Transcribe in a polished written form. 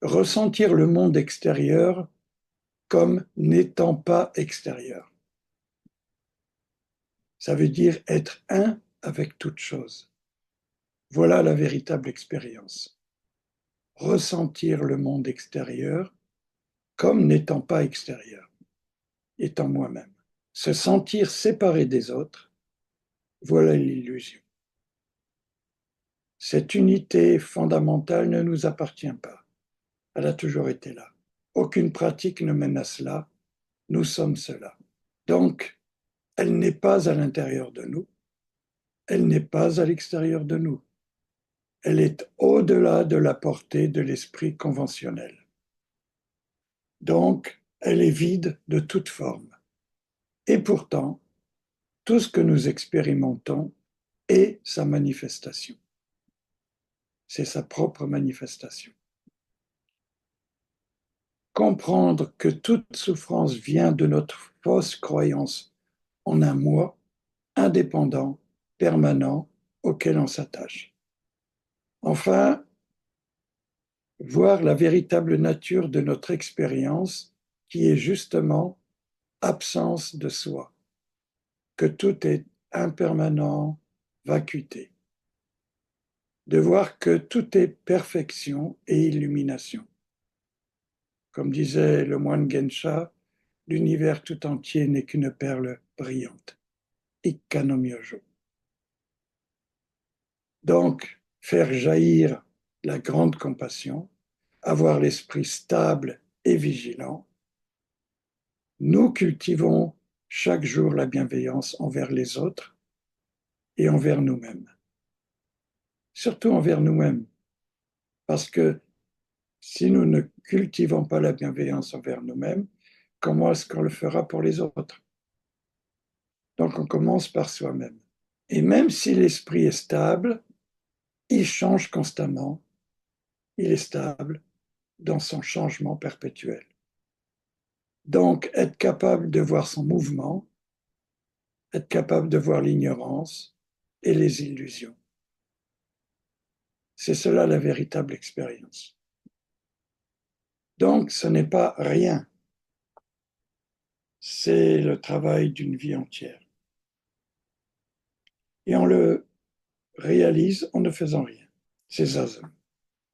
ressentir le monde extérieur comme n'étant pas extérieur. Ça veut dire être un avec toute chose. Voilà la véritable expérience. Ressentir le monde extérieur comme n'étant pas extérieur, étant moi-même. Se sentir séparé des autres, voilà l'illusion. Cette unité fondamentale ne nous appartient pas. Elle a toujours été là. Aucune pratique ne mène à cela. Nous sommes cela. Donc, elle n'est pas à l'intérieur de nous. Elle n'est pas à l'extérieur de nous. Elle est au-delà de la portée de l'esprit conventionnel. Donc, elle est vide de toute forme. Et pourtant, tout ce que nous expérimentons est sa manifestation. C'est sa propre manifestation. Comprendre que toute souffrance vient de notre fausse croyance en un moi indépendant, permanent, auquel on s'attache. Enfin, voir la véritable nature de notre expérience qui est justement absence de soi, que tout est impermanent, vacuité. De voir que tout est perfection et illumination. Comme disait le moine Gensha, l'univers tout entier n'est qu'une perle brillante. Ikkanomyojo. Donc, faire jaillir la grande compassion, avoir l'esprit stable et vigilant, nous cultivons chaque jour la bienveillance envers les autres et envers nous-mêmes. Surtout envers nous-mêmes, parce que si nous ne cultivons pas la bienveillance envers nous-mêmes, comment est-ce qu'on le fera pour les autres? Donc on commence par soi-même. Et même si l'esprit est stable, il change constamment, il est stable dans son changement perpétuel. Donc être capable de voir son mouvement, être capable de voir l'ignorance et les illusions. C'est cela la véritable expérience. Donc ce n'est pas rien, c'est le travail d'une vie entière. Et on le réalise en ne faisant rien. C'est zazen.